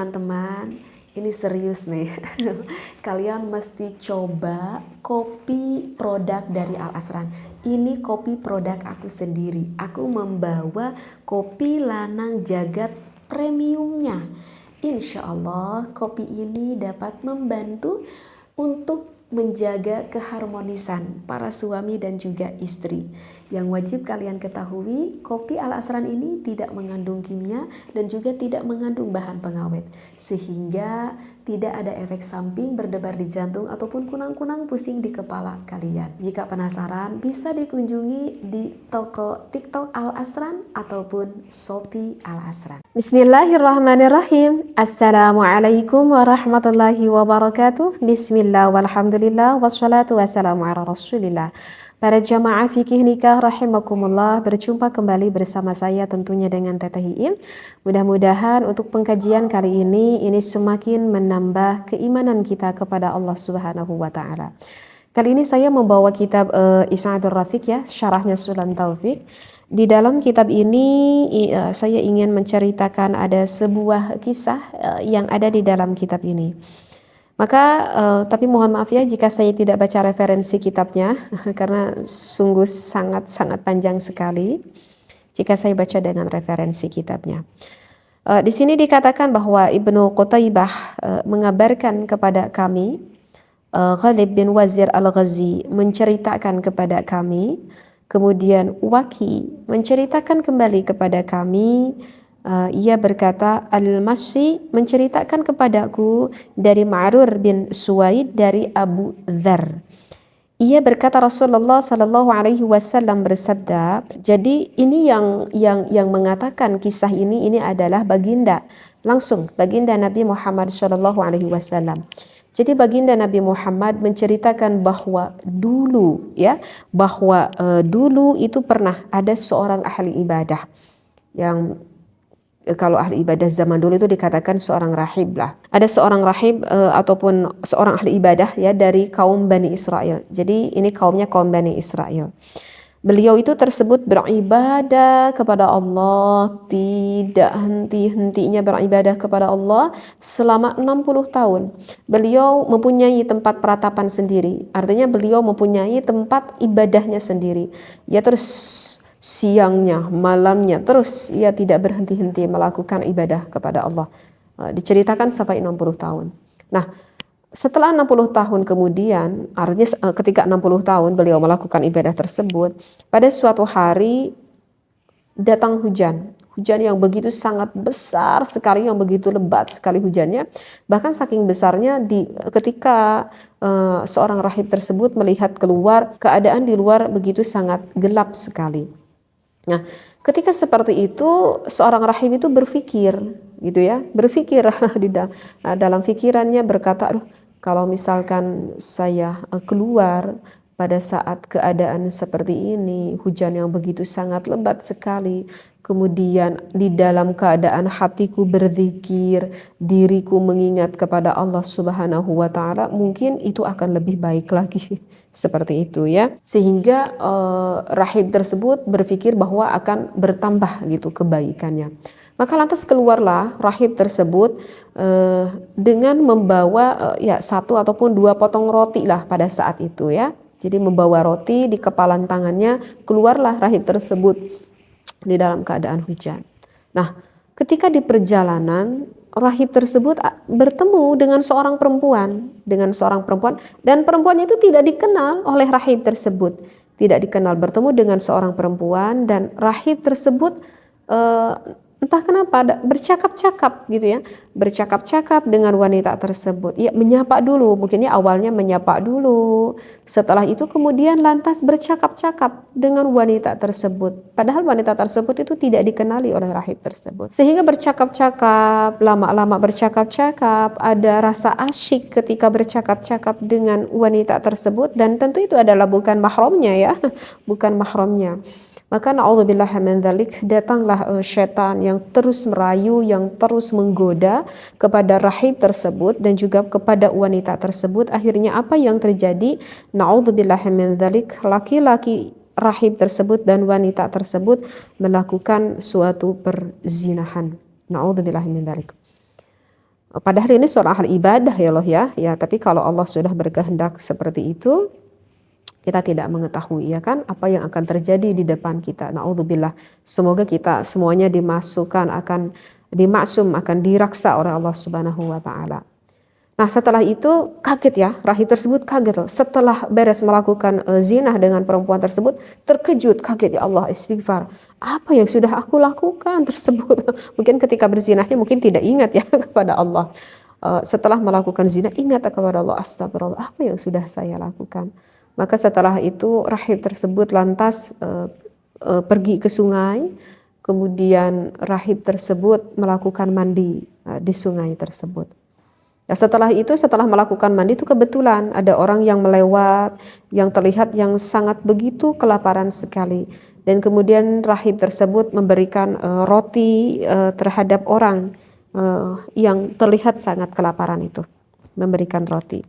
teman-teman, ini serius nih. Kalian mesti coba kopi produk dari Al Asran. Ini kopi produk aku sendiri. Aku membawa kopi Lanang Jagat premiumnya. Insya Allah kopi ini dapat membantu untuk menjaga keharmonisan para suami dan juga istri. Yang wajib kalian ketahui, kopi Al Asran ini tidak mengandung kimia dan juga tidak mengandung bahan pengawet, sehingga tidak ada efek samping berdebar di jantung ataupun kunang-kunang pusing di kepala kalian. Jika penasaran, bisa dikunjungi di toko TikTok Al Asran ataupun Shopee Al Asran. Bismillahirrahmanirrahim. Assalamualaikum warahmatullahi wabarakatuh. Bismillah walhamdulillah wassalatu wassalamu ala rasulillah. Para jamaah fikih nikah rahimakumullah, berjumpa kembali bersama saya tentunya dengan Teteh Iim. Mudah-mudahan untuk pengkajian kali ini semakin menambah keimanan kita kepada Allah Subhanahu wa taala. Kali ini saya membawa kitab Is'adur Rafiq ya, syarahnya Sulam Taufik. Di dalam kitab ini saya ingin menceritakan ada sebuah kisah yang ada di dalam kitab ini. Maka tapi mohon maaf ya jika saya tidak baca referensi kitabnya karena sungguh sangat panjang sekali jika saya baca dengan referensi kitabnya. Di sini dikatakan bahwa Ibnu Qutaibah mengabarkan kepada kami, Ghalib bin Wazir Al-Ghazi menceritakan kepada kami, kemudian Waki menceritakan kembali kepada kami. Ia berkata, Al-Masri menceritakan kepadaku dari Ma'rur bin Suwaid dari Abu Dzar. Ia berkata Rasulullah sallallahu alaihi wasallam bersabda. Jadi ini yang mengatakan kisah ini adalah baginda Nabi Muhammad sallallahu alaihi wasallam. Jadi baginda Nabi Muhammad menceritakan bahwa dulu itu pernah ada seorang ahli ibadah yang kalau ahli ibadah zaman dulu itu dikatakan seorang rahib lah. Ada seorang rahib ataupun seorang ahli ibadah ya dari kaum Bani Israel. Jadi ini kaumnya kaum Bani Israel. Beliau itu tersebut beribadah kepada Allah, tidak henti-hentinya beribadah kepada Allah selama 60 tahun. Beliau mempunyai tempat peratapan sendiri. Artinya beliau mempunyai tempat ibadahnya sendiri. Ya terus siangnya, malamnya, terus ia tidak berhenti-henti melakukan ibadah kepada Allah. Diceritakan sampai 60 tahun. Nah, setelah 60 tahun kemudian, artinya ketika 60 tahun beliau melakukan ibadah tersebut, pada suatu hari datang hujan yang begitu sangat besar sekali, yang begitu lebat sekali hujannya. Bahkan saking besarnya ketika seorang rahib tersebut melihat keluar, keadaan di luar begitu sangat gelap sekali. Nah, ketika seperti itu seorang rahib itu berpikir dalam pikirannya berkata, aduh, kalau misalkan saya keluar pada saat keadaan seperti ini, hujan yang begitu sangat lebat sekali, kemudian di dalam keadaan hatiku berzikir, diriku mengingat kepada Allah Subhanahu wa taala, mungkin itu akan lebih baik lagi. Seperti itu ya. Sehingga rahib tersebut berpikir bahwa akan bertambah gitu kebaikannya. Maka lantas keluarlah rahib tersebut dengan membawa satu ataupun dua potong roti lah pada saat itu ya. Jadi membawa roti di kepalan tangannya, keluarlah rahib tersebut di dalam keadaan hujan. Nah, ketika di perjalanan rahib tersebut bertemu dengan seorang perempuan dan perempuan itu tidak dikenal oleh rahib tersebut. Tidak dikenal, bertemu dengan seorang perempuan dan rahib tersebut entah kenapa bercakap-cakap gitu ya, bercakap-cakap dengan wanita tersebut. Ya, menyapa dulu, mungkinnya awalnya menyapa dulu. Setelah itu kemudian lantas bercakap-cakap dengan wanita tersebut. Padahal wanita tersebut itu tidak dikenali oleh rahib tersebut. Sehingga bercakap-cakap, lama-lama bercakap-cakap, ada rasa asyik ketika bercakap-cakap dengan wanita tersebut, dan tentu itu adalah bukan mahramnya ya, bukan mahramnya. Maka na'udzubillah min dzalik, datanglah syaitan yang terus merayu, yang terus menggoda kepada rahib tersebut dan juga kepada wanita tersebut. Akhirnya apa yang terjadi? Na'udzubillah min dzalik, laki-laki rahib tersebut dan wanita tersebut melakukan suatu perzinahan. Na'udzubillah min dzalik. Padahal ini soal hal ibadah ya loh ya. Ya, tapi kalau Allah sudah berkehendak seperti itu, kita tidak mengetahui ya kan apa yang akan terjadi di depan kita. Naudzubillah. Semoga kita semuanya dimasukkan akan dimaksum akan diraksa oleh Allah Subhanahu wa taala. Nah, setelah itu kaget ya, rahib tersebut kaget loh. Setelah beres melakukan zina dengan perempuan tersebut, terkejut, kaget, ya Allah, istighfar. Apa yang sudah aku lakukan tersebut? Mungkin ketika berzinahnya mungkin tidak ingat ya kepada Allah. Setelah melakukan zina, ingat kepada Allah, astagfirullah, apa yang sudah saya lakukan? Maka setelah itu rahib tersebut lantas pergi ke sungai, kemudian rahib tersebut melakukan mandi di sungai tersebut. Ya, setelah melakukan mandi itu kebetulan ada orang yang melewat yang terlihat yang sangat begitu kelaparan sekali, dan kemudian rahib tersebut memberikan roti terhadap orang yang terlihat sangat kelaparan itu, memberikan roti.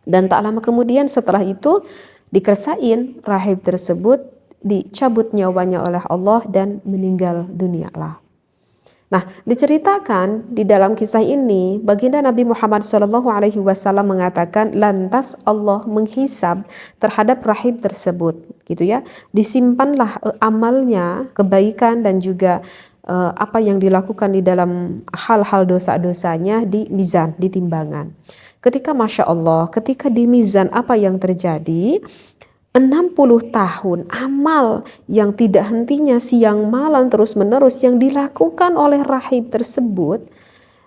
Dan tak lama kemudian setelah itu dikersain, rahib tersebut dicabut nyawanya oleh Allah dan meninggal dunia lah. Nah, diceritakan di dalam kisah ini, baginda Nabi Muhammad SAW mengatakan, lantas Allah menghisab terhadap rahib tersebut, gitu ya. Disimpanlah amalnya, kebaikan dan juga apa yang dilakukan di dalam hal-hal dosa-dosanya di mizan, di timbangan. Ketika Masya Allah, ketika di mizan apa yang terjadi? 60 tahun amal yang tidak hentinya siang malam terus menerus yang dilakukan oleh rahib tersebut,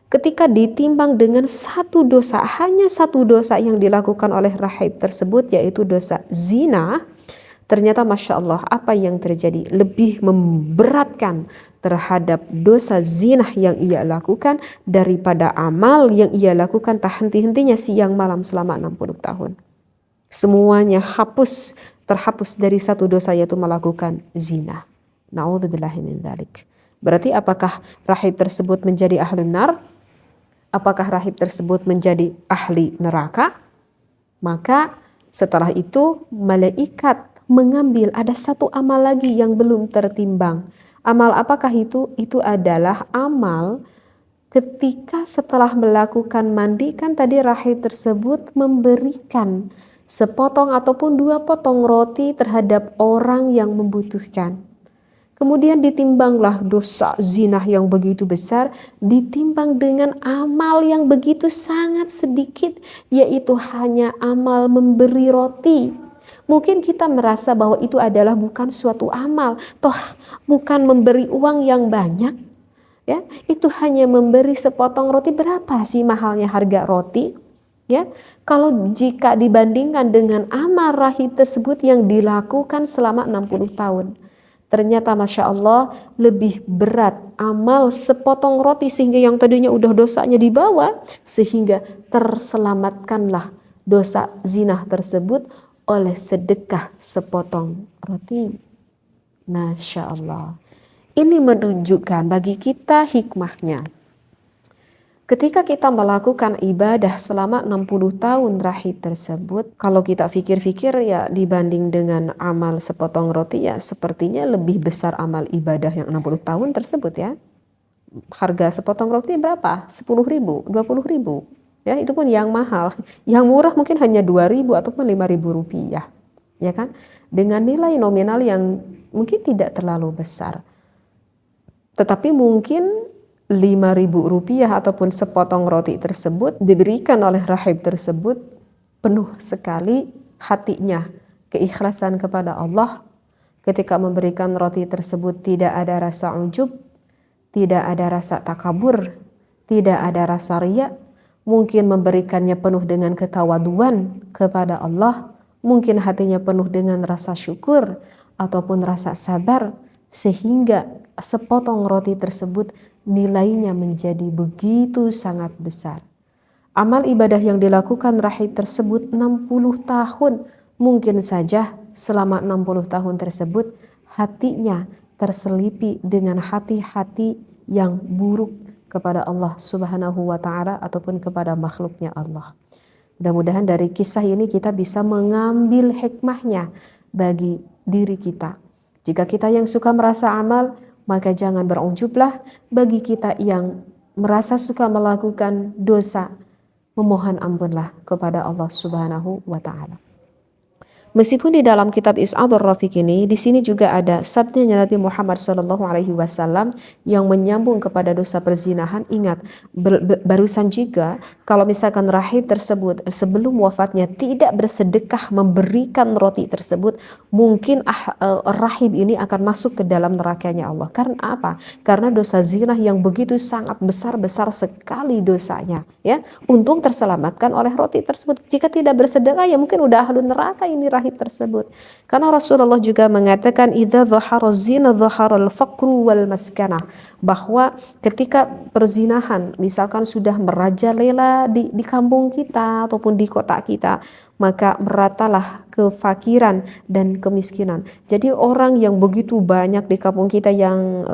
ketika ditimbang dengan satu dosa, hanya satu dosa yang dilakukan oleh rahib tersebut, yaitu dosa zina, ternyata Masya Allah apa yang terjadi? Lebih memberatkan terhadap dosa zina yang ia lakukan daripada amal yang ia lakukan tak henti-hentinya siang malam selama 60 tahun. Semuanya terhapus dari satu dosa, yaitu melakukan zina. Na'udzubillahi min dzalik. Berarti apakah rahib tersebut menjadi ahli nar? Apakah rahib tersebut menjadi ahli neraka? Maka setelah itu malaikat mengambil, ada satu amal lagi yang belum tertimbang. Amal apakah itu? Itu adalah amal ketika setelah melakukan mandi, kan tadi rahib tersebut memberikan sepotong ataupun 2 potong roti terhadap orang yang membutuhkan. Kemudian ditimbanglah dosa zina yang begitu besar, ditimbang dengan amal yang begitu sangat sedikit, yaitu hanya amal memberi roti. Mungkin kita merasa bahwa itu adalah bukan suatu amal, toh bukan memberi uang yang banyak. Ya, itu hanya memberi sepotong roti. Berapa sih mahalnya harga roti? Ya, kalau jika dibandingkan dengan amal rahib tersebut yang dilakukan selama 60 tahun, ternyata Masya Allah lebih berat amal sepotong roti, sehingga yang tadinya udah dosanya di bawah, sehingga terselamatkanlah dosa zina tersebut oleh sedekah sepotong roti. Masya Allah. Ini menunjukkan bagi kita hikmahnya. Ketika kita melakukan ibadah selama 60 tahun rahib tersebut, kalau kita pikir-pikir ya dibanding dengan amal sepotong roti, ya sepertinya lebih besar amal ibadah yang 60 tahun tersebut ya. Harga sepotong roti berapa? 10.000, 20.000. Ya, itu pun yang mahal. Yang murah mungkin hanya 2.000 ataupun 5.000 rupiah. Ya kan? Dengan nilai nominal yang mungkin tidak terlalu besar. Tetapi mungkin 5.000 rupiah ataupun sepotong roti tersebut diberikan oleh rahib tersebut penuh sekali hatinya, keikhlasan kepada Allah. Ketika memberikan roti tersebut tidak ada rasa ujub, tidak ada rasa takabur, tidak ada rasa riya. Mungkin memberikannya penuh dengan ketawaduan kepada Allah, mungkin hatinya penuh dengan rasa syukur ataupun rasa sabar, sehingga sepotong roti tersebut nilainya menjadi begitu sangat besar. Amal ibadah yang dilakukan rahib tersebut 60 tahun, mungkin saja selama 60 tahun tersebut hatinya terselipi dengan hati-hati yang buruk kepada Allah Subhanahu wa taala ataupun kepada makhluknya Allah. Mudah-mudahan dari kisah ini kita bisa mengambil hikmahnya bagi diri kita. Jika kita yang suka merasa amal, maka jangan berujublah. Bagi kita yang merasa suka melakukan dosa, memohon ampunlah kepada Allah Subhanahu wa taala. Meskipun di dalam kitab Is'adur Rafiq ini, di sini juga ada sabdanya Nabi Muhammad SAW yang menyambung kepada dosa perzinahan. Ingat, barusan juga kalau misalkan rahib tersebut sebelum wafatnya tidak bersedekah memberikan roti tersebut, mungkin rahib ini akan masuk ke dalam nerakanya Allah. Karena apa? Karena dosa zina yang begitu sangat besar sekali dosanya, ya. Untung terselamatkan oleh roti tersebut. Jika tidak bersedekah, ya mungkin udah ahlu neraka ini rahib tersebut. Karena Rasulullah juga mengatakan idza dhahara zina dhahara al-faqru wal maskanah, bahwa ketika perzinahan misalkan sudah merajalela di kampung kita ataupun di kota kita, maka meratalah kefakiran dan kemiskinan. Jadi orang yang begitu banyak di kampung kita yang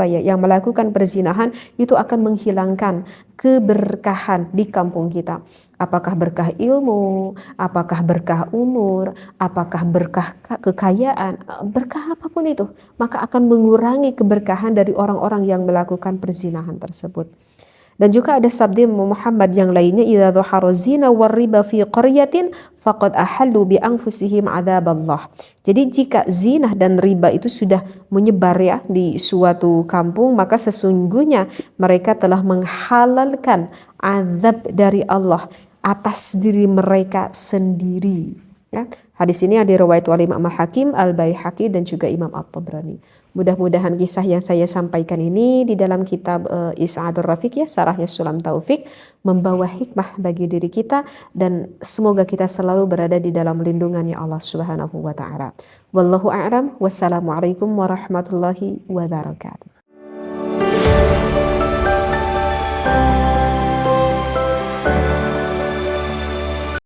yang melakukan perzinahan itu akan menghilangkan keberkahan di kampung kita. Apakah berkah ilmu, apakah berkah umur, apakah berkah kekayaan, berkah apapun itu, maka akan mengurangi keberkahan dari orang-orang yang melakukan perzinahan tersebut. Dan juga ada sabda Muhammad yang lainnya, idza dhahara zina war riba fi qaryatin faqad ahallu bi anfusihim adzaballah. Jadi jika zina dan riba itu sudah menyebar ya di suatu kampung, maka sesungguhnya mereka telah menghalalkan azab dari Allah atas diri mereka sendiri. Ya. Hadis ini diriwayatkan oleh Imam Hakim, Al-Baihaqi dan juga Imam At-Tabrani. Mudah-mudahan kisah yang saya sampaikan ini di dalam kitab Is'adur Rafiq, ya, sarahnya Sulam Taufik, membawa hikmah bagi diri kita, dan semoga kita selalu berada di dalam lindungannya Allah Subhanahu wa taala. Wallahu a'lam. Wassalamualaikum warahmatullahi wabarakatuh.